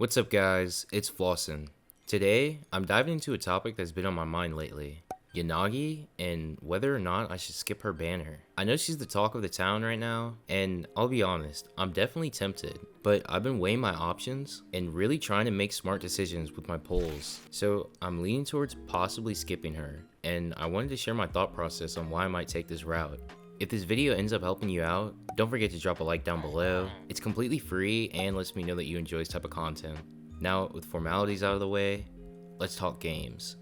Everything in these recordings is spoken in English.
What's up guys, it's Flossin. Today, I'm diving into a topic that's been on my mind lately. Yanagi, and whether or not I should skip her banner. I know she's the talk of the town right now, and I'll be honest, I'm definitely tempted, but I've been weighing my options and really trying to make smart decisions with my polls. So I'm leaning towards possibly skipping her, and I wanted to share my thought process on why I might take this route. If this video ends up helping you out, don't forget to drop a like down below. It's completely free and lets me know that you enjoy this type of content. Now, with formalities out of the way, let's talk games.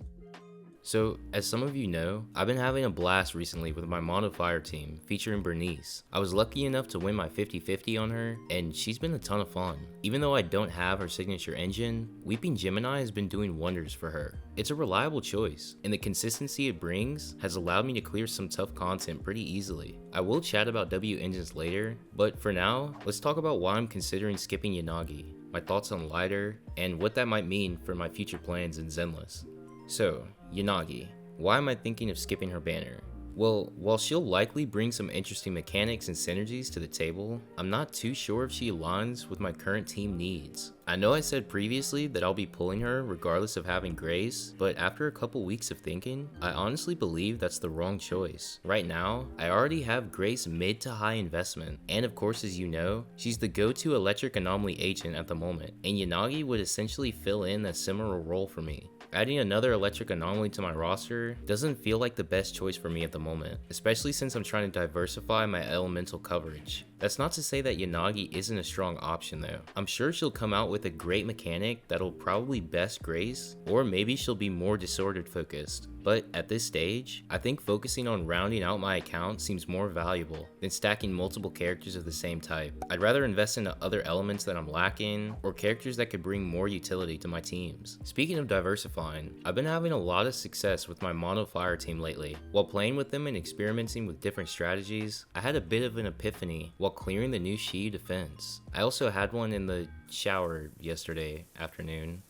So, as some of you know, I've been having a blast recently with my Mono Fire team featuring Bernice. I was lucky enough to win my 50-50 on her, and she's been a ton of fun. Even though I don't have her signature engine, Weeping Gemini has been doing wonders for her. It's a reliable choice, and the consistency it brings has allowed me to clear some tough content pretty easily. I will chat about W engines later, but for now, let's talk about why I'm considering skipping Yanagi, my thoughts on Lighter, and what that might mean for my future plans in Zenless. So, Yanagi. Why am I thinking of skipping her banner? Well, while she'll likely bring some interesting mechanics and synergies to the table, I'm not too sure if she aligns with my current team needs. I know I said previously that I'll be pulling her regardless of having Grace, but after a couple weeks of thinking, I honestly believe that's the wrong choice. Right now, I already have Grace mid to high investment, and of course as you know, she's the go-to electric anomaly agent at the moment, and Yanagi would essentially fill in a similar role for me. Adding another electric anomaly to my roster doesn't feel like the best choice for me at the moment, especially since I'm trying to diversify my elemental coverage. That's not to say that Yanagi isn't a strong option though. I'm sure she'll come out with a great mechanic that'll probably best Grace, or maybe she'll be more disordered focused. But at this stage, I think focusing on rounding out my account seems more valuable than stacking multiple characters of the same type. I'd rather invest in other elements that I'm lacking, or characters that could bring more utility to my teams. Speaking of diversifying, I've been having a lot of success with my Mono Fire team lately. While playing with them and experimenting with different strategies, I had a bit of an epiphany while clearing the new Shi defense. I also had one in the shower yesterday afternoon.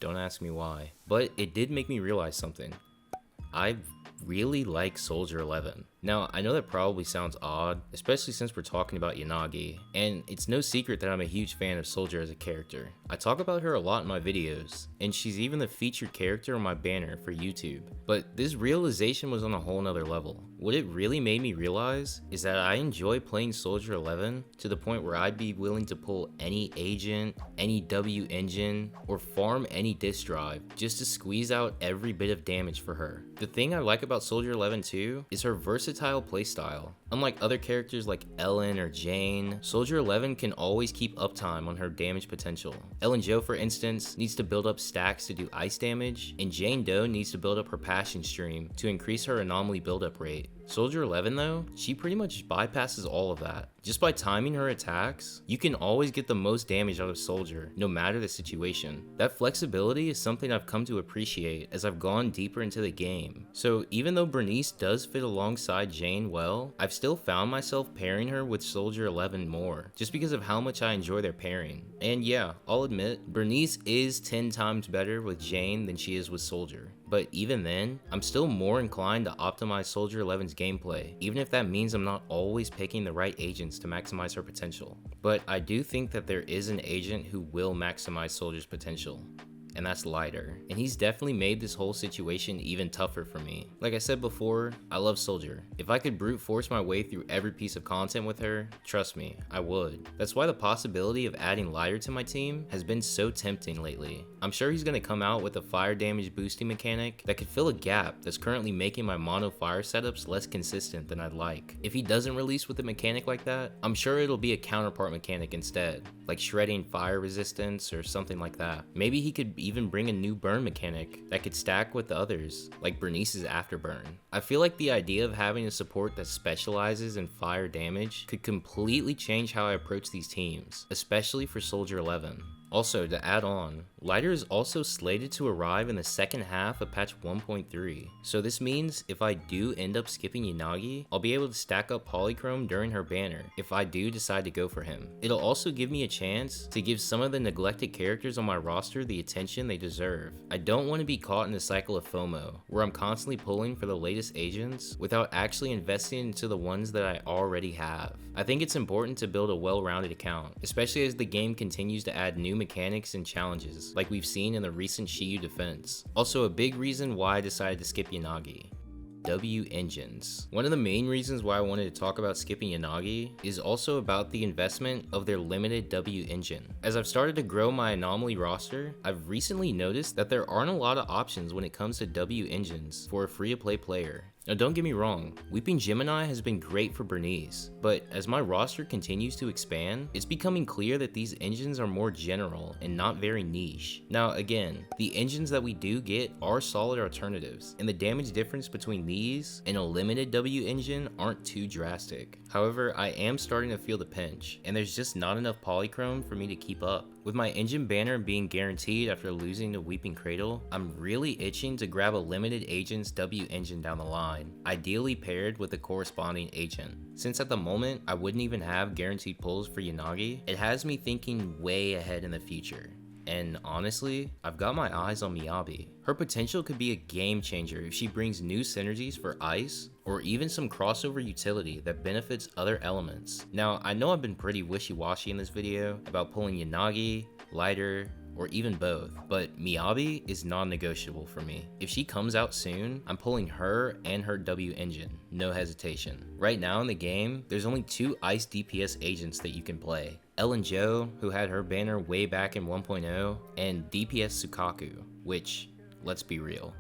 Don't ask me why. But it did make me realize something. I really like Soldier 11. Now, I know that probably sounds odd, especially since we're talking about Yanagi, and it's no secret that I'm a huge fan of Soldier as a character. I talk about her a lot in my videos, and she's even the featured character on my banner for YouTube. But this realization was on a whole nother level. What it really made me realize is that I enjoy playing Soldier 11 to the point where I'd be willing to pull any agent, any W engine, or farm any disk drive just to squeeze out every bit of damage for her. The thing I like about Soldier 11 too is her versatile playstyle. Unlike other characters like Ellen or Jane, Soldier 11 can always keep uptime on her damage potential. Ellen Jo, for instance, needs to build up stacks to do ice damage, and Jane Doe needs to build up her passion stream to increase her anomaly buildup rate. Soldier 11 though, she pretty much bypasses all of that. Just by timing her attacks, you can always get the most damage out of Soldier, no matter the situation. That flexibility is something I've come to appreciate as I've gone deeper into the game. So even though Bernice does fit alongside Jane well, I've still found myself pairing her with Soldier 11 more, just because of how much I enjoy their pairing. And yeah, I'll admit, Bernice is 10 times better with Jane than she is with Soldier. But even then, I'm still more inclined to optimize Soldier 11's gameplay, even if that means I'm not always picking the right agents to maximize her potential. But I do think that there is an agent who will maximize Soldier's potential, and that's Lighter. And he's definitely made this whole situation even tougher for me. Like I said before, I love Soldier. If I could brute force my way through every piece of content with her, trust me, I would. That's why the possibility of adding Lighter to my team has been so tempting lately. I'm sure he's gonna come out with a fire damage boosting mechanic that could fill a gap that's currently making my Mono Fire setups less consistent than I'd like. If he doesn't release with a mechanic like that, I'm sure it'll be a counterpart mechanic instead, like shredding fire resistance or something like that. Maybe he could even bring a new burn mechanic that could stack with the others, like Bernice's Afterburn. I feel like the idea of having a support that specializes in fire damage could completely change how I approach these teams, especially for Soldier 11. Also, to add on, Lighter is also slated to arrive in the second half of patch 1.3, so this means if I do end up skipping Yanagi, I'll be able to stack up Polychrome during her banner if I do decide to go for him. It'll also give me a chance to give some of the neglected characters on my roster the attention they deserve. I don't want to be caught in the cycle of FOMO, where I'm constantly pulling for the latest agents without actually investing into the ones that I already have. I think it's important to build a well-rounded account, especially as the game continues to add new mechanics and challenges like we've seen in the recent Shiyu defense. Also a big reason why I decided to skip Yanagi. W engines. One of the main reasons why I wanted to talk about skipping Yanagi is also about the investment of their limited W engine. As I've started to grow my anomaly roster, I've recently noticed that there aren't a lot of options when it comes to W engines for a free-to-play player. Now don't get me wrong, Weeping Gemini has been great for Bernice, but as my roster continues to expand, it's becoming clear that these engines are more general and not very niche. Now again, the engines that we do get are solid alternatives, and the damage difference between these and a limited W engine aren't too drastic. However, I am starting to feel the pinch, and there's just not enough polychrome for me to keep up. With my engine banner being guaranteed after losing to Weeping Cradle, I'm really itching to grab a limited agent's W engine down the line, ideally paired with the corresponding agent. Since at the moment I wouldn't even have guaranteed pulls for Yanagi, it has me thinking way ahead in the future. And honestly, I've got my eyes on Miyabi. Her potential could be a game changer if she brings new synergies for ice, or even some crossover utility that benefits other elements. Now, I know I've been pretty wishy-washy in this video about pulling Yanagi, Lighter, or even both, but Miyabi is non-negotiable for me. If she comes out soon, I'm pulling her and her W engine, no hesitation. Right now in the game, there's only 2 ice DPS agents that you can play. Ellen Jo, who had her banner way back in 1.0, and DPS Sukaku, which, let's be real,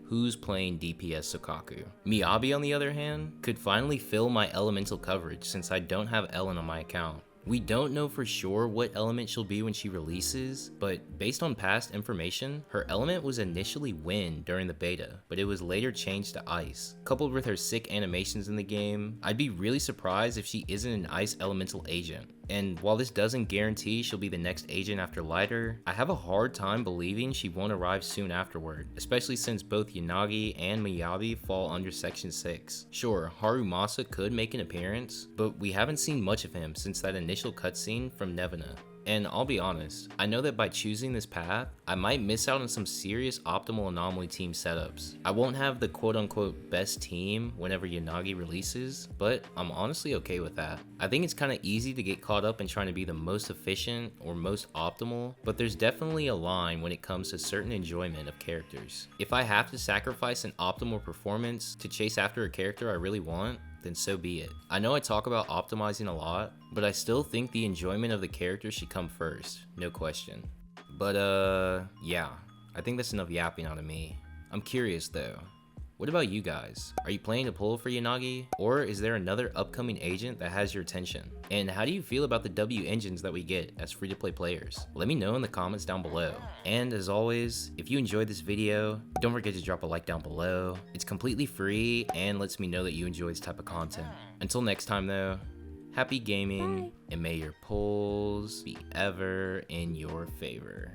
who's playing DPS Sukaku? Miyabi, on the other hand, could finally fill my elemental coverage since I don't have Ellen on my account. We don't know for sure what element she'll be when she releases, but based on past information, her element was initially Wind during the beta, but it was later changed to Ice. Coupled with her sick animations in the game, I'd be really surprised if she isn't an Ice elemental agent. And while this doesn't guarantee she'll be the next agent after Lighter, I have a hard time believing she won't arrive soon afterward, especially since both Yanagi and Miyabi fall under Section 6. Sure, Harumasa could make an appearance, but we haven't seen much of him since that initial cutscene from Nevena. And I'll be honest, I know that by choosing this path, I might miss out on some serious optimal anomaly team setups. I won't have the quote-unquote best team whenever Yanagi releases, but I'm honestly okay with that. I think it's kind of easy to get caught up in trying to be the most efficient or most optimal, but there's definitely a line when it comes to certain enjoyment of characters. If I have to sacrifice an optimal performance to chase after a character I really want, then so be it. I know I talk about optimizing a lot, but I still think the enjoyment of the character should come first, no question. But yeah, I think that's enough yapping out of me. I'm curious though, what about you guys? Are you planning to pull for Yanagi? Or is there another upcoming agent that has your attention? And how do you feel about the W engines that we get as free-to-play players? Let me know in the comments down below. And as always, if you enjoyed this video, don't forget to drop a like down below. It's completely free and lets me know that you enjoy this type of content. Until next time though, happy gaming, and may your pulls be ever in your favor.